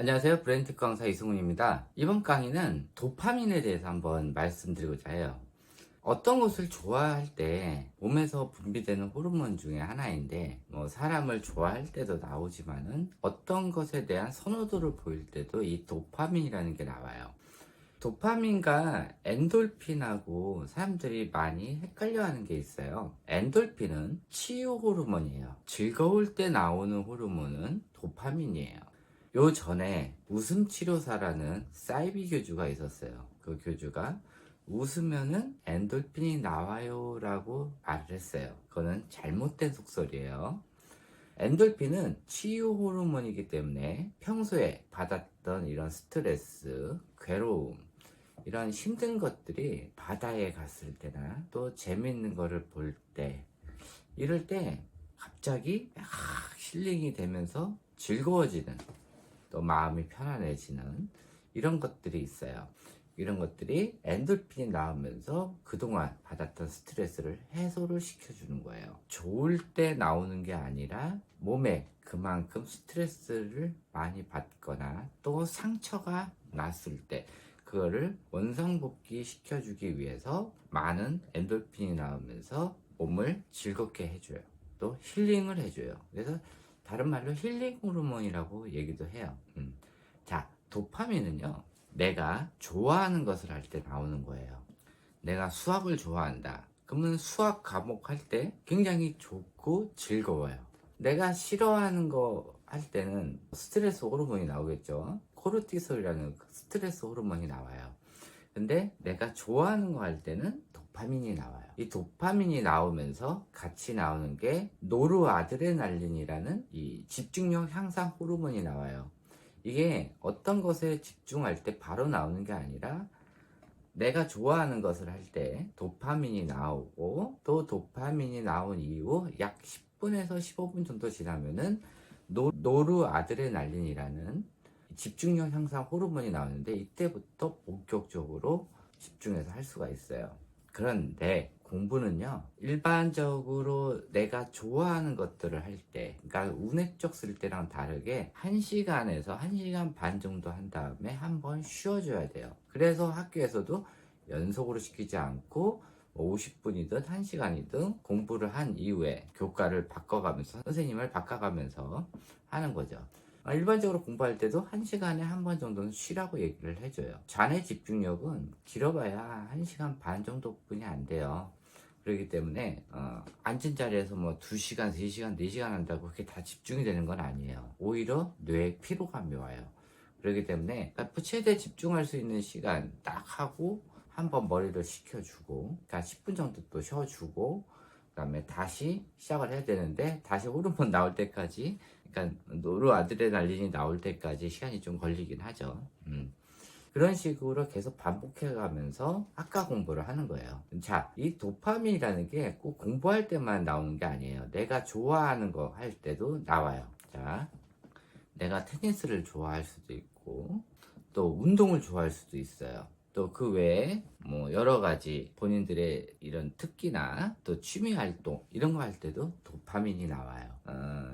안녕하세요. 브랜드 강사 이승훈입니다. 이번 강의는 도파민에 대해서 한번 말씀드리고자 해요. 어떤 것을 좋아할 때 몸에서 분비되는 호르몬 중에 하나인데, 사람을 좋아할 때도 나오지만은 어떤 것에 대한 선호도를 보일 때도 이 도파민이라는 게 나와요. 도파민과 엔돌핀하고 사람들이 많이 헷갈려 하는 게 있어요. 엔돌핀은 치유 호르몬이에요. 즐거울 때 나오는 호르몬은 도파민이에요. 요 전에 웃음 치료사라는 사이비 교주가 있었어요. 그 교주가 웃으면은 엔돌핀이 나와요 라고 말을 했어요. 그거는 잘못된 속설이에요. 엔돌핀은 치유 호르몬이기 때문에 평소에 받았던 이런 스트레스, 괴로움, 이런 힘든 것들이 바다에 갔을 때나 또 재밌는 거를 볼 때, 이럴 때 갑자기 막 힐링이 되면서 즐거워지는, 또 마음이 편안해지는 이런 것들이 있어요. 이런 것들이 엔돌핀이 나오면서 그동안 받았던 스트레스를 해소를 시켜주는 거예요. 좋을 때 나오는 게 아니라 몸에 그만큼 스트레스를 많이 받거나 또 상처가 났을 때 그거를 원상복귀 시켜주기 위해서 많은 엔돌핀이 나오면서 몸을 즐겁게 해줘요. 또 힐링을 해줘요. 그래서 다른 말로 힐링 호르몬이라고 얘기도 해요. 자, 도파민은요, 내가 좋아하는 것을 할 때 나오는 거예요. 내가 수학을 좋아한다. 그러면 수학 과목 할 때 굉장히 좋고 즐거워요. 내가 싫어하는 거 할 때는 스트레스 호르몬이 나오겠죠. 코르티솔이라는 스트레스 호르몬이 나와요. 근데 내가 좋아하는 거 할 때는 도파민이 나와요. 이 도파민이 나오면서 같이 나오는 게 노르아드레날린이라는 이 집중력 향상 호르몬이 나와요. 이게 어떤 것에 집중할 때 바로 나오는 게 아니라 내가 좋아하는 것을 할 때 도파민이 나오고, 또 도파민이 나온 이후 약 10분에서 15분 정도 지나면은 노르아드레날린이라는 집중력 향상 호르몬이 나오는데, 이때부터 본격적으로 집중해서 할 수가 있어요. 그런데 공부는요, 일반적으로 내가 좋아하는 것들을 할 때, 그러니까 운액적 쓸 때랑 다르게 1시간에서 1시간 반 정도 한 다음에 한번 쉬어줘야 돼요. 그래서 학교에서도 연속으로 시키지 않고 50분이든 1시간이든 공부를 한 이후에 교과를 바꿔가면서, 선생님을 바꿔가면서 하는 거죠. 일반적으로 공부할 때도 1시간에 한 번 정도는 쉬라고 얘기를 해줘요. 자네 집중력은 길어봐야 1시간 반 정도뿐이 안 돼요. 그렇기 때문에 앉은 자리에서 뭐 2시간, 3시간, 4시간 한다고 그렇게 다 집중이 되는 건 아니에요. 오히려 뇌에 피로감이 와요. 그렇기 때문에 최대 집중할 수 있는 시간 딱 하고 한번 머리를 식혀주고, 그러니까 10분 정도 또 쉬어주고, 그 다음에 다시 시작을 해야 되는데, 다시 호르몬 나올 때까지, 그러니까 노르아드레날린이 나올 때까지 시간이 좀 걸리긴 하죠. 그런 식으로 계속 반복해 가면서 학과 공부를 하는 거예요. 자, 이 도파민이라는 게 꼭 공부할 때만 나오는 게 아니에요. 내가 좋아하는 거 할 때도 나와요. 자, 내가 테니스를 좋아할 수도 있고, 또 운동을 좋아할 수도 있어요. 또 그 외에 뭐 여러 가지 본인들의 이런 특기나 또 취미 활동 이런 거 할 때도 도파민이 나와요.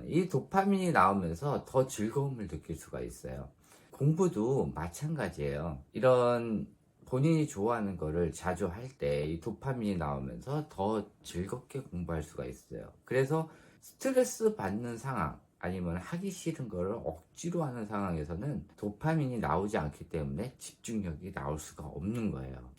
이 도파민이 나오면서 더 즐거움을 느낄 수가 있어요. 공부도 마찬가지예요. 이런 본인이 좋아하는 거를 자주 할 때 이 도파민이 나오면서 더 즐겁게 공부할 수가 있어요. 그래서 스트레스 받는 상황, 아니면 하기 싫은 거를 억지로 하는 상황에서는 도파민이 나오지 않기 때문에 집중력이 나올 수가 없는 거예요.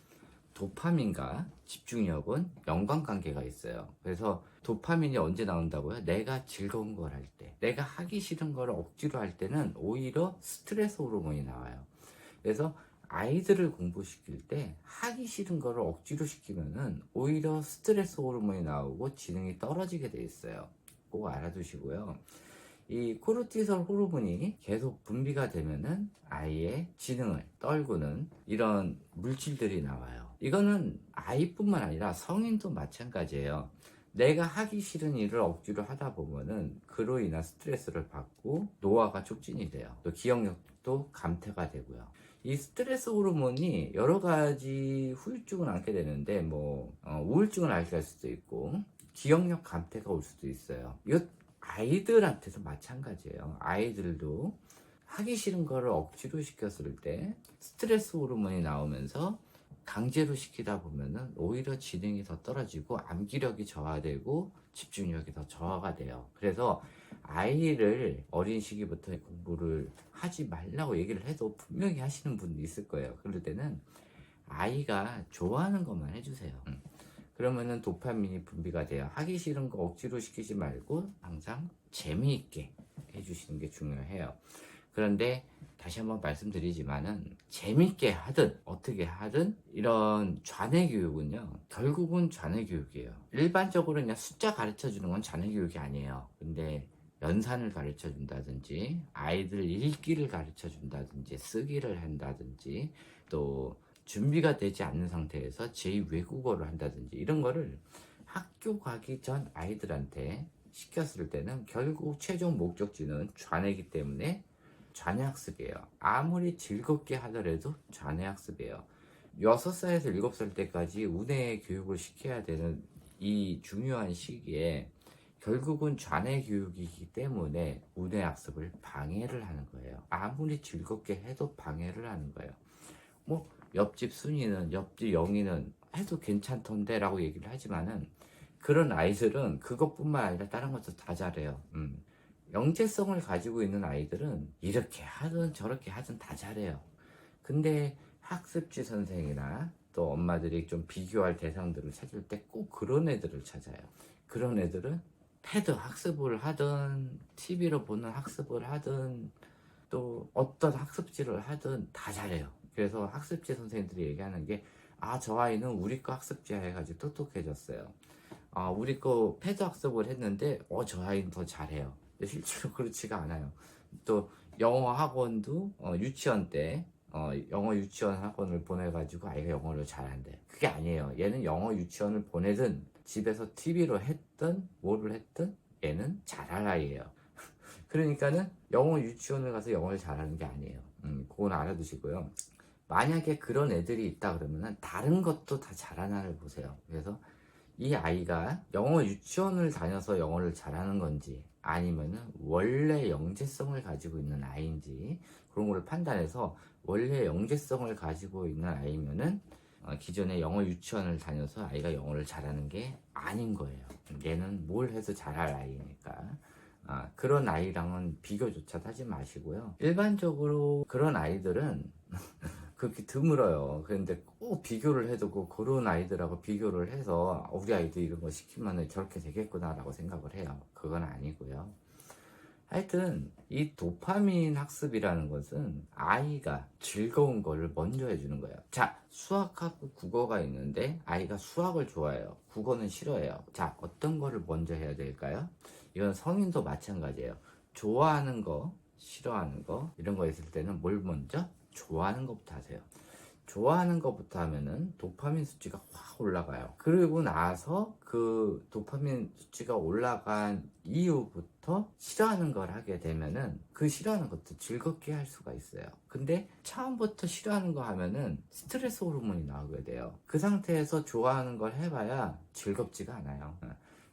도파민과 집중력은 연관관계가 있어요. 그래서 도파민이 언제 나온다고요? 내가 즐거운 걸 할 때, 내가 하기 싫은 걸 억지로 할 때는 오히려 스트레스 호르몬이 나와요. 그래서 아이들을 공부시킬 때 하기 싫은 거를 억지로 시키면은 오히려 스트레스 호르몬이 나오고 지능이 떨어지게 돼 있어요. 꼭 알아두시고요. 이 코르티솔 호르몬이 계속 분비가 되면은 아이의 지능을 떨구는 이런 물질들이 나와요. 이거는 아이뿐만 아니라 성인도 마찬가지예요. 내가 하기 싫은 일을 억지로 하다 보면은 그로 인한 스트레스를 받고 노화가 촉진이 돼요. 또 기억력도 감퇴가 되고요. 이 스트레스 호르몬이 여러 가지 후유증을 안게 되는데, 우울증을 앓게 할 수도 있고 기억력 감퇴가 올 수도 있어요. 이거 아이들한테도 마찬가지예요. 아이들도 하기 싫은 거를 억지로 시켰을 때 스트레스 호르몬이 나오면서 강제로 시키다 보면은 오히려 지능이 더 떨어지고 암기력이 저하되고 집중력이 더 저하가 돼요. 그래서 아이를 어린 시기부터 공부를 하지 말라고 얘기를 해도 분명히 하시는 분도 있을 거예요. 그럴 때는 아이가 좋아하는 것만 해주세요. 그러면은 도파민이 분비가 돼요. 하기 싫은 거 억지로 시키지 말고 항상 재미있게 해주시는 게 중요해요. 그런데 다시 한번 말씀드리지만은 재밌게 하든 어떻게 하든 이런 좌뇌 교육은요, 결국은 좌뇌 교육이에요. 일반적으로 그냥 숫자 가르쳐 주는 건 좌뇌 교육이 아니에요. 근데 연산을 가르쳐 준다든지 아이들 읽기를 가르쳐 준다든지 쓰기를 한다든지 또 준비가 되지 않는 상태에서 제2외국어를 한다든지 이런 거를 학교 가기 전 아이들한테 시켰을 때는 결국 최종 목적지는 좌뇌이기 때문에 좌뇌학습이에요. 아무리 즐겁게 하더라도 좌뇌학습이에요. 6살에서 7살 때까지 우뇌 교육을 시켜야 되는 이 중요한 시기에 결국은 좌뇌 교육이기 때문에 우뇌 학습을 방해를 하는 거예요. 아무리 즐겁게 해도 방해를 하는 거예요. 뭐 옆집 순이는 옆집 영희는 해도 괜찮던데 라고 얘기를 하지만은 그런 아이들은 그것뿐만 아니라 다른 것도 다 잘해요. 영재성을 가지고 있는 아이들은 이렇게 하든 저렇게 하든 다 잘해요. 근데 학습지 선생이나 또 엄마들이 좀 비교할 대상들을 찾을 때 꼭 그런 애들을 찾아요. 그런 애들은 패드 학습을 하든 TV로 보는 학습을 하든 또 어떤 학습지를 하든 다 잘해요. 그래서 학습지 선생님들이 얘기하는 게 저 아이는 우리 거 학습지 해가지고 똑똑해졌어요. 우리 거 패드 학습을 했는데 저 아이는 더 잘해요. 실제로 그렇지가 않아요. 또 영어 학원도 유치원 때 영어 유치원 학원을 보내가지고 아이가 영어를 잘한대. 그게 아니에요. 얘는 영어 유치원을 보내든 집에서 TV로 했든 뭐를 했든 얘는 잘할 아이예요. 그러니까는 영어 유치원을 가서 영어를 잘하는 게 아니에요. 그건 알아두시고요. 만약에 그런 애들이 있다 그러면은 다른 것도 다 잘하나를 보세요. 그래서 이 아이가 영어 유치원을 다녀서 영어를 잘하는 건지 아니면은 원래 영재성을 가지고 있는 아이인지 그런 거를 판단해서 원래 영재성을 가지고 있는 아이면은 기존에 영어 유치원을 다녀서 아이가 영어를 잘하는 게 아닌 거예요. 얘는 뭘 해도 잘할 아이니까. 그런 아이랑은 비교조차 하지 마시고요. 일반적으로 그런 아이들은 그렇게 드물어요. 그런데 꼭 비교를 해도 그런 아이들하고 비교를 해서 우리 아이도 이런 거 시키면 저렇게 되겠구나 라고 생각을 해요. 그건 아니고요. 하여튼 이 도파민 학습이라는 것은 아이가 즐거운 거를 먼저 해주는 거예요. 자, 수학하고 국어가 있는데 아이가 수학을 좋아해요. 국어는 싫어해요. 자, 어떤 거를 먼저 해야 될까요? 이건 성인도 마찬가지예요. 좋아하는 거, 싫어하는 거 이런 거 있을 때는 뭘 먼저? 좋아하는 것부터 하세요. 좋아하는 것부터 하면은 도파민 수치가 확 올라가요. 그리고 나서 그 도파민 수치가 올라간 이후부터 싫어하는 걸 하게 되면은 그 싫어하는 것도 즐겁게 할 수가 있어요. 근데 처음부터 싫어하는 거 하면은 스트레스 호르몬이 나오게 돼요. 그 상태에서 좋아하는 걸 해봐야 즐겁지가 않아요.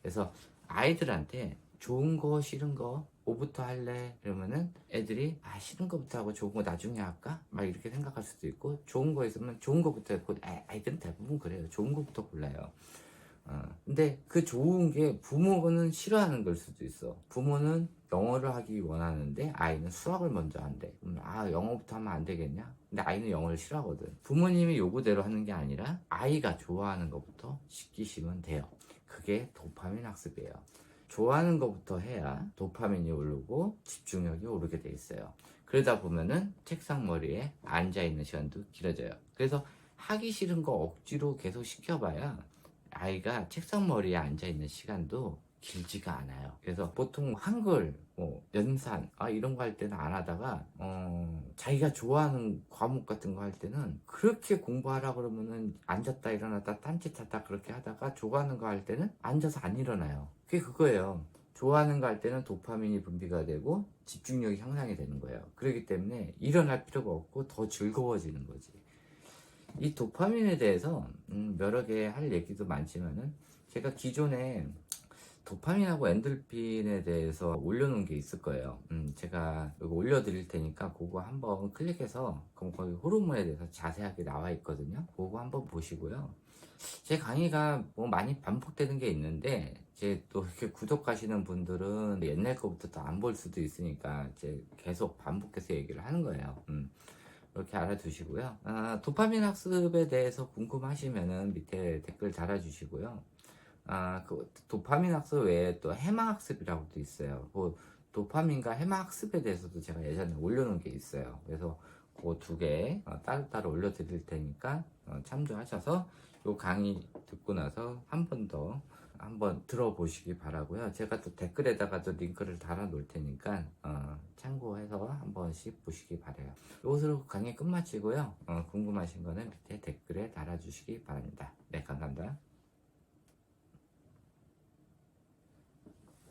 그래서 아이들한테 좋은 거 싫은 거 뭐부터 할래? 이러면은 애들이 싫은 거부터 하고 좋은 거 나중에 할까? 막 이렇게 생각할 수도 있고 좋은 거 있으면 좋은 거부터 했고 아이들은 대부분 그래요. 좋은 거부터 골라요. 근데 그 좋은 게 부모는 싫어하는 걸 수도 있어. 부모는 영어를 하기 원하는데 아이는 수학을 먼저 한대. 그럼 영어부터 하면 안 되겠냐? 근데 아이는 영어를 싫어하거든. 부모님이 요구대로 하는 게 아니라 아이가 좋아하는 것부터 시키시면 돼요. 그게 도파민 학습이에요. 좋아하는 것부터 해야 도파민이 오르고 집중력이 오르게 돼 있어요. 그러다 보면은 책상 머리에 앉아있는 시간도 길어져요. 그래서 하기 싫은 거 억지로 계속 시켜봐야 아이가 책상 머리에 앉아있는 시간도 길지가 않아요. 그래서 보통 한글, 연산 이런 거 할 때는 안 하다가 자기가 좋아하는 과목 같은 거 할 때는 그렇게 공부하라 그러면은 앉았다 일어났다 딴짓하다 그렇게 하다가 좋아하는 거 할 때는 앉아서 안 일어나요. 그게 그거예요. 좋아하는 거 할 때는 도파민이 분비가 되고 집중력이 향상이 되는 거예요. 그렇기 때문에 일어날 필요가 없고 더 즐거워지는 거지. 이 도파민에 대해서 여러 개 할 얘기도 많지만은 제가 기존에 도파민하고 엔돌핀에 대해서 올려놓은 게 있을 거예요. 제가 이거 올려드릴 테니까 그거 한번 클릭해서 그럼 거기 호르몬에 대해서 자세하게 나와 있거든요. 그거 한번 보시고요. 제 강의가 뭐 많이 반복되는 게 있는데 이제 또 이렇게 구독하시는 분들은 옛날 거부터 또 안 볼 수도 있으니까 이제 계속 반복해서 얘기를 하는 거예요. 이렇게 알아두시고요. 도파민 학습에 대해서 궁금하시면은 밑에 댓글 달아주시고요. 그 도파민 학습 외에 또 해마 학습이라고 도 있어요. 그 도파민과 해마 학습에 대해서도 제가 예전에 올려놓은 게 있어요. 그래서 그 두 개 따로따로 올려드릴 테니까 참조하셔서 요 강의 듣고 나서 한 번 더 한번 들어보시기 바라고요. 제가 또 댓글에다가도 링크를 달아 놓을 테니까 참고해서 한 번씩 보시기 바래요. 이것으로 강의 끝마치고요. 궁금하신 거는 밑에 댓글에 달아주시기 바랍니다. 네, 감사합니다.